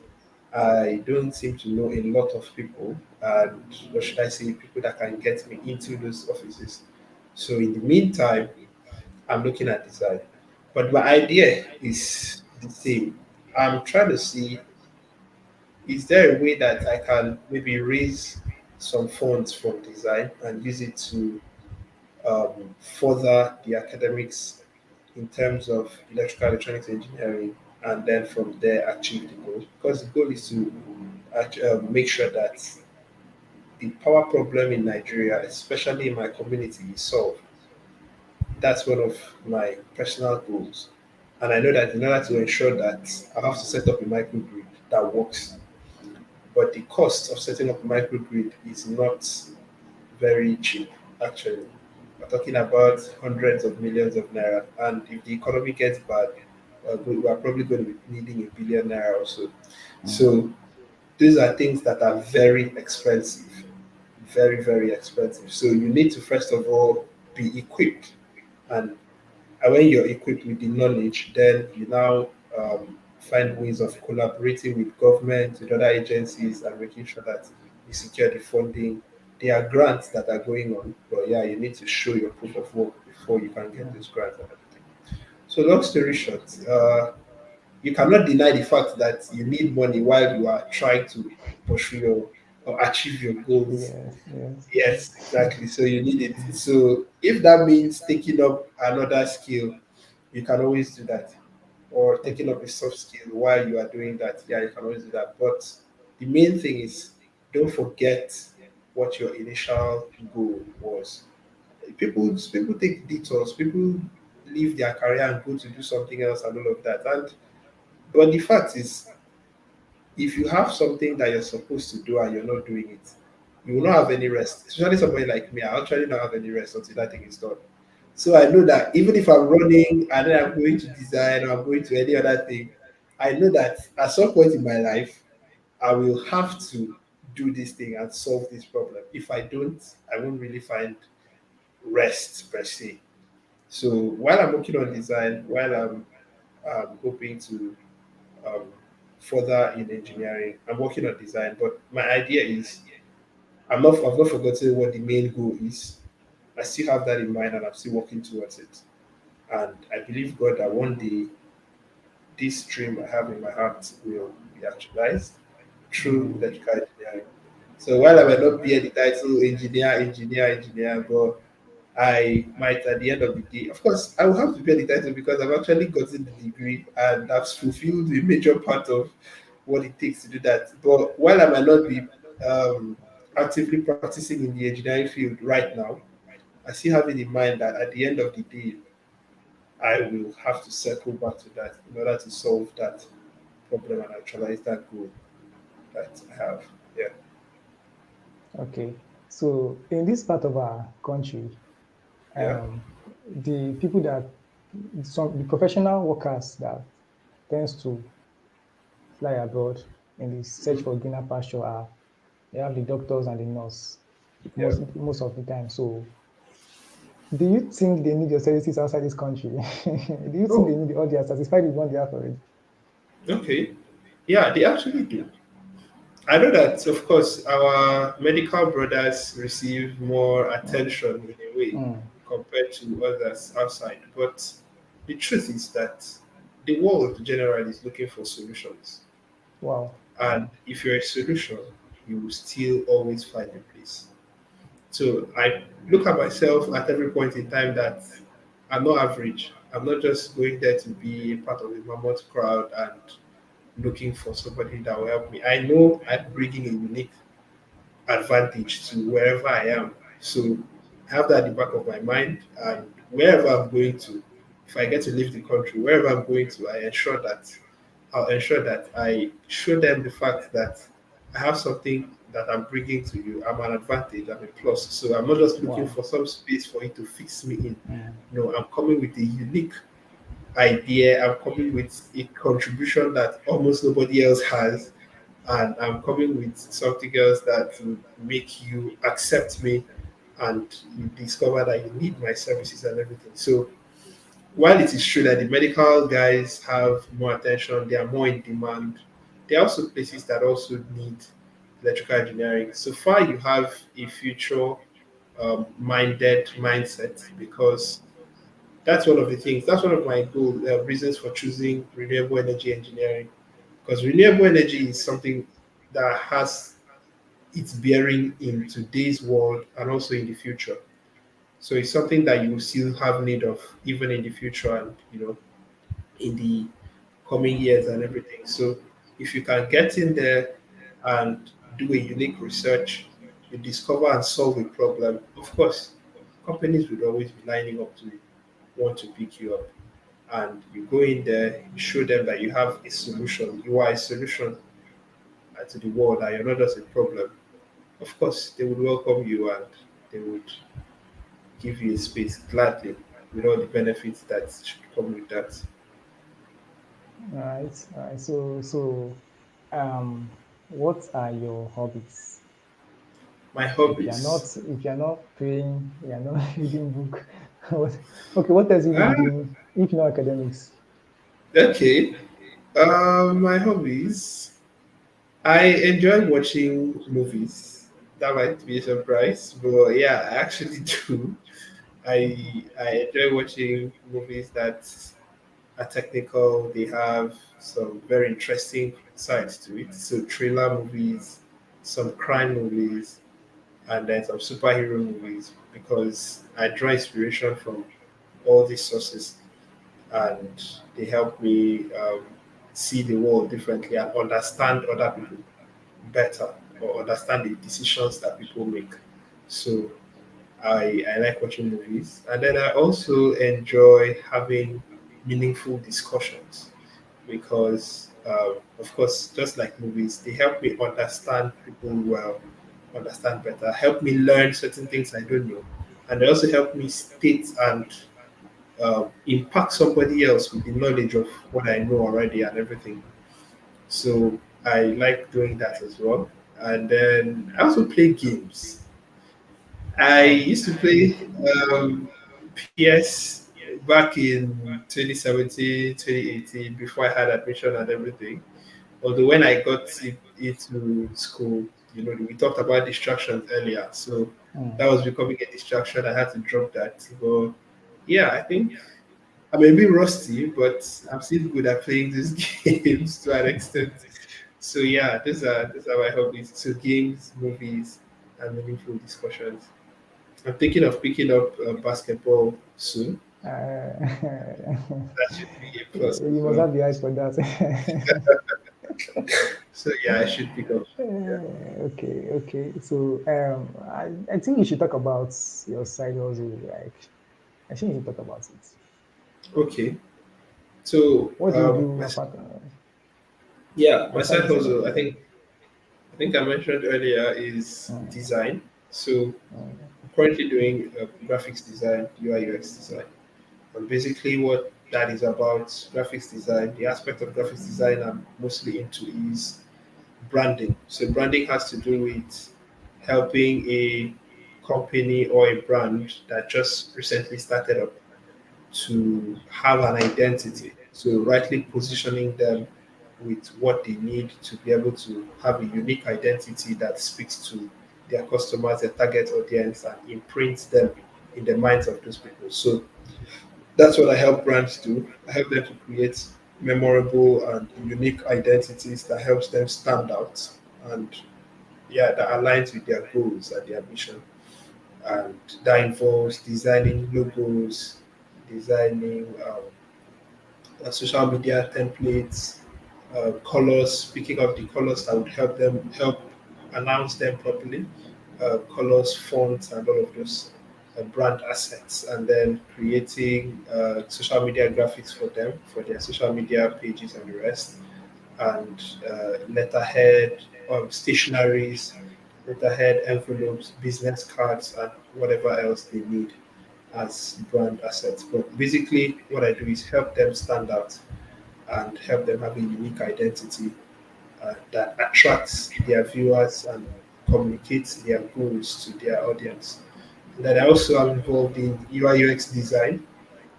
I don't seem to know a lot of people, and what should I say, people that can get me into those offices. So in the meantime, I'm looking at design. But my idea is the same. I'm trying to see, is there a way that I can maybe raise some funds from design and use it to further the academics in terms of electrical electronics engineering, and then from there achieve the goal? Because the goal is to make sure that the power problem in Nigeria, especially in my community, is solved. That's one of my personal goals. And I know that in order to ensure that, I have to set up a microgrid that works. But the cost of setting up a microgrid is not very cheap, actually. We're talking about hundreds of millions of naira. And if the economy gets bad, we're probably going to be needing a billion naira or so. So these are things that are very expensive, very, very expensive. So you need to, first of all, be equipped. And when you're equipped with the knowledge, then you now find ways of collaborating with government, with other agencies, and making sure that you secure the funding. There are grants that are going on, but yeah, you need to show your proof of work before you can get Yeah. those grants and everything. So, long story short, you cannot deny the fact that you need money while you are trying to pursue your or achieve your goals. Yes. Yes. Yes, exactly. So you need it. So if that means taking up another skill, you can always do that. Or taking Okay. up a soft skill while you are doing that, yeah, you can always do that. But the main thing is don't forget what your initial goal was. People take detours, people leave their career and go to do something else and all of that. And but the fact is, if you have something that you're supposed to do and you're not doing it, you will not have any rest. Especially somebody like me, I actually not have any rest until that thing is done. So I know that even if I'm running and then I'm going to design or I'm going to any other thing, I know that at some point in my life, I will have to do this thing and solve this problem. If I don't, I won't really find rest per se. So while I'm working on design, while I'm hoping to um, further in engineering, I'm working on design. But my idea is, I've not forgotten what the main goal is. I still have that in mind and I'm still working towards it. And I believe God that one day this dream I have in my heart will be actualized through Mm. electrical engineering. So while I might not be the title engineer, but I might at the end of the day, of course, I will have to be the title because I've actually gotten the degree and that's fulfilled a major part of what it takes to do that. But while I might not be um, actively practicing in the engineering field right now, I still have it in mind that at the end of the day, I will have to circle back to that in order to solve that problem and actualize that goal that I have. Yeah, Okay. So in this part of our country, yeah. the people that some the professional workers that tends to fly abroad in the search Mhm. for greener pasture are they have the doctors and the nurse Yeah. most of the time. So do you think they need your services outside this country? Do you think they Oh, need or they are satisfied with what they have already? okay. Yeah, they actually do. I know that, of course, our medical brothers receive more Mm, attention in a way mm, compared to others outside. But the truth is that the world generally is looking for solutions. wow. And Mm, if you're a solution, you will still always find a place. So I look at myself at every point in time that I'm not average. I'm not just going there to be a part of a mammoth crowd and looking for somebody that will help me. I know I'm bringing a unique advantage to wherever I am. So have that at the back of my mind, and wherever I'm going to, if I get to leave the country, wherever I'm going to, I'll ensure that I show them the fact that I have something that I'm bringing to you. I'm an advantage. I'm a plus. So I'm not just looking wow. for some space for you to fix me in. Mm, No, I'm coming with a unique idea. I'm coming with a contribution that almost nobody else has, and I'm coming with something else that will make you accept me, and you discover that you need my services and everything. So while it is true that the medical guys have more attention, they are more in demand, there are also places that also need electrical engineering. So far, you have a future minded mindset, because that's one of the things. That's one of my reasons for choosing renewable energy engineering, because renewable energy is something that has its bearing in today's world and also in the future. So it's something that you will still have need of even in the future, and in the coming years and everything. So if you can get in there and do a unique research, you discover and solve a problem, of course, companies would always be lining up to want to pick you up. And you go in there, you show them that you have a solution. You are a solution to the world, and you're not just a problem. Of course, they would welcome you, and they would give you a space gladly with all the benefits that should come with that. all right. All right. What are your hobbies? My If you're not, hobbies. if you're not praying, you're not reading book. what, okay, what else will you be Ah, doing if not academics? okay. My hobbies. I enjoy watching movies. That might be a surprise, but yeah, I actually do. I enjoy watching movies that are technical. They have some very interesting sides to it. So thriller movies, some crime movies, and then some superhero movies, because I draw inspiration from all these sources, and they help me see the world differently and understand other people better, or understand the decisions that people make. So I like watching movies, and then I also enjoy having meaningful discussions, because, of course, just like movies, they help me understand people well, understand better, help me learn certain things I don't know, and they also help me state and impact somebody else with the knowledge of what I know already and everything. So I like doing that as well. And then I also play games. I Oh, used to play PS back in 2017, 2018, before I had admission and everything. Although when I got into school, we talked about distractions earlier. So mm. that was becoming a distraction. I had to drop that. But yeah, I think I'm a bit rusty, but I'm still good at playing these games to an extent. So yeah, these are my hobbies. So games, movies, and meaningful discussions. I'm thinking of picking up basketball soon. That should be a plus as You must well. have the eyes for that. So yeah, I should pick up. Yeah. Okay, okay. I think you should talk about your side hustle. Like, I think you should talk about it. Okay. So What do you do apart yeah, my outside side the side hustle. hustle? I think I mentioned earlier is Mm, design. So mm, I'm currently doing graphics design, UI UX design. And basically, what that is about, graphics design, the aspect of graphics design I'm mostly into is branding. So, branding has to do with helping a company or a brand that just recently started up to have an identity. So, rightly positioning them, with what they need to be able to have a unique identity that speaks to their customers, their target audience, and imprints them in the minds of those people. So that's what I help brands do. I help them to create memorable and unique identities that helps them stand out and yeah, that aligns with their goals and their mission. And that involves designing logos, designing social media templates, colors, picking up the colors that would help announce them properly, colors, fonts, and all of those brand assets, and then creating social media graphics for them for their social media pages and the rest, and letterhead, stationaries, letterhead, envelopes, business cards, and whatever else they need as brand assets. But basically, what I do is help them stand out and help them have a unique identity that attracts their viewers and communicates their goals to their audience. And then I also am involved in UI UX design,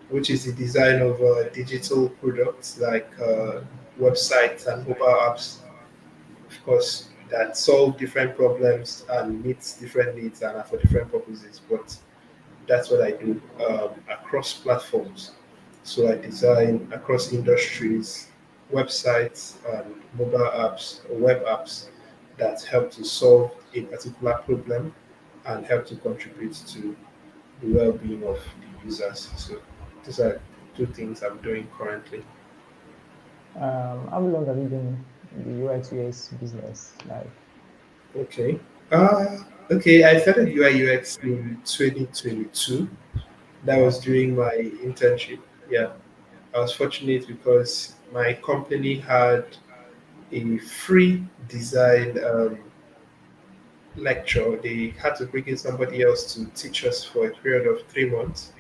which is the design of digital products like websites and mobile apps, of course, that solve different problems and meet different needs and are for different purposes. But that's what I do across platforms. So I design across industries, websites, and mobile apps or web apps that help to solve a particular problem and help to contribute to the well-being of the users. So these are two things I'm doing currently. How long have you been in the UX UX business? Like, Okay. Okay, I started UI UX in 2022. That was wow, during my internship. Yeah. I was fortunate because my company had a free design lecture. They had to bring in somebody else to teach us for a period of 3 months.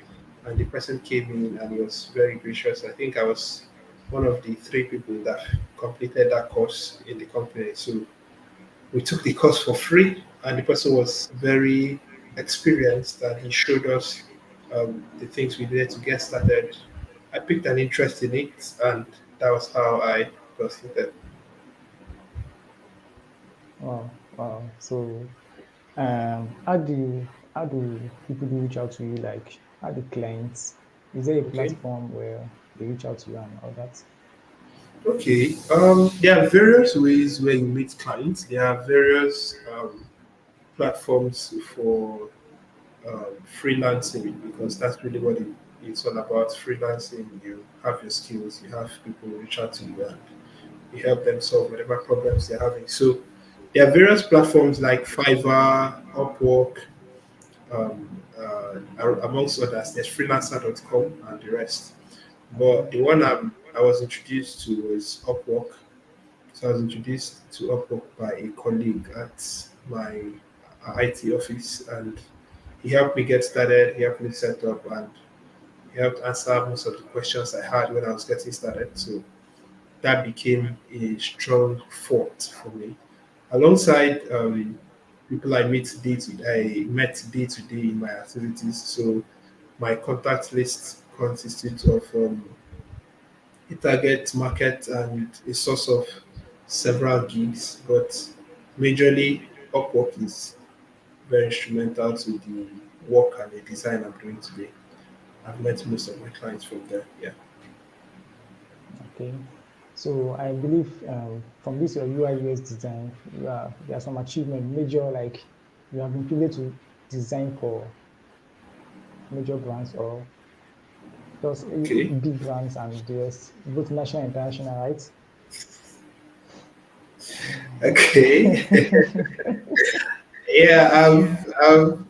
And the person came in and he was very gracious. I think I was one of the three people that completed that course in the company. So we took the course for free, and the person was very experienced and he showed us the things we needed to get started. I picked an interest in it, and that was how I got started. wow, wow. So, how do people do reach out to you? Like, how do clients? Is there a Okay. platform where they reach out to you and all that? Okay. There are various ways where you meet clients. There are various platforms for freelancing because that's really what it's all about. Freelancing, you have your skills, you have people reach out to you, and you help them solve whatever problems they're having. So there are various platforms like Fiverr, Upwork, amongst others. There's freelancer.com and the rest. Okay, But the one I was introduced to was Upwork. So I was introduced to Upwork by a colleague at my IT office, and he helped me get started. He helped me set up, and he helped answer most of the questions I had when I was getting started. So that became a strong fort for me. Alongside people I met day to day in my activities. So my contact list consisted of a target market and a source of several gigs, but majorly Upwork is very instrumental to the work and the design I'm doing today. I've met most of my clients from there. Yeah. okay. So I believe from this your UI UX design, there are some achievement major like you have been privileged to design for major brands or just Okay. big brands and the rest, both national and international, right? Okay. Yeah,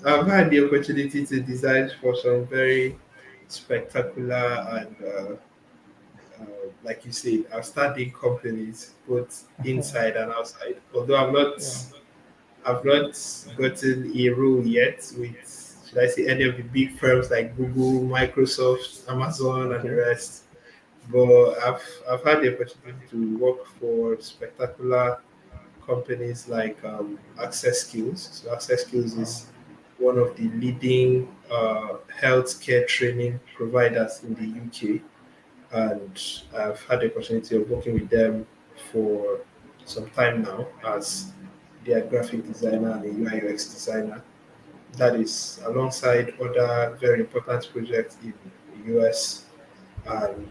I've had the opportunity to design for some very spectacular and like you said, outstanding companies both inside and outside. Although Yeah. I've not gotten a role yet with should I say any of the big firms like Google, Microsoft, Amazon, and the Okay. rest. But I've had the opportunity to work for spectacular companies like Access Skills. So Access Skills Wow. is one of the leading healthcare training providers in the UK, and I've had the opportunity of working with them for some time now as their graphic designer and a UI UX designer. That is alongside other very important projects in the US and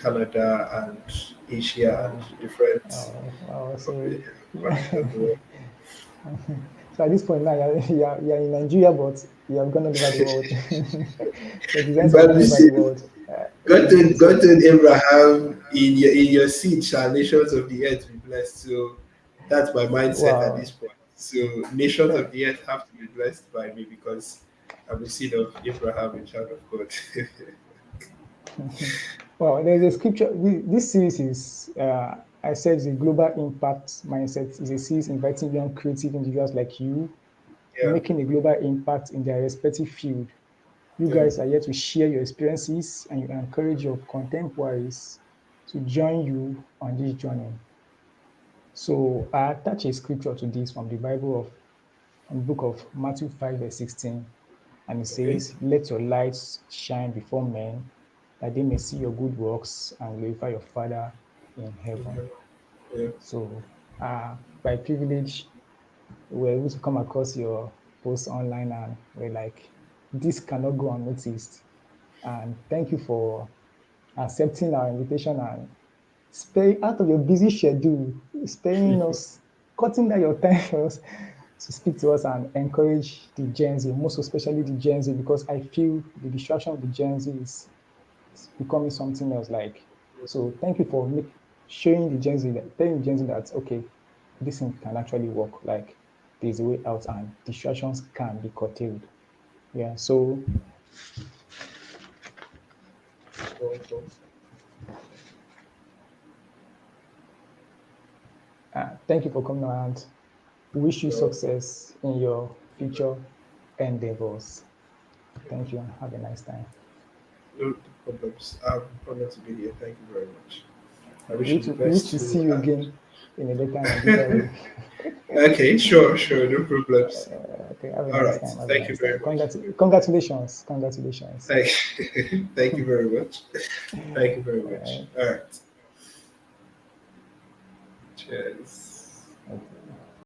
Canada and Asia Wow. and different Wow. So, corners of the world. so at this point now, you're in Nigeria, but you have gone all over the world. Your designs have gone But all over the see, world. God So, told Abraham, in your seed shall nations of the earth be blessed. So that's my mindset at wow. this point. So nations Yeah. of the earth have to be blessed by me because I'm a seed of Abraham, a child of God. Well, there's a scripture. This series is, I said, the global impact mindset is a series inviting young creative individuals like you, Yeah, making a global impact in their respective field. You yeah, guys are here to share your experiences and you encourage your contemporaries to join you on this journey. So I attach a scripture to this from the Bible from the book of Matthew 5, verse 16. And it okay. says, let your lights shine before men, that they may see your good works and glorify your Father in heaven. Mhm. Yeah, So, by privilege, we were able to come across your post online and we're like, this cannot go unnoticed. And thank you for accepting our invitation and sparing out of your busy schedule, sparing us, cutting down your time for us to speak to us and encourage the Gen Z, most especially the Gen Z, because I feel the distraction of the Gen Z is becoming something else. Like, so thank you for showing the Gen Z that telling the Gen Z that okay, this thing can actually work. Like, there's a way out, and distractions can be curtailed. Yeah. So cool, cool. thank you for coming around. Wish you You're welcome. success in your future endeavors. Thank you and have a nice time. No problems. I'm honored to be here. Thank you very much. I wish We you the wish best to too. see you again in a better and a bigger way. Okay, sure, sure, no problems. Okay, have a All nice right. time. Have a Thank you nice time. very much. Congratulations. Congratulations. Thank, thank you very much. Thank you very much. Uh, All right. Cheers. okay.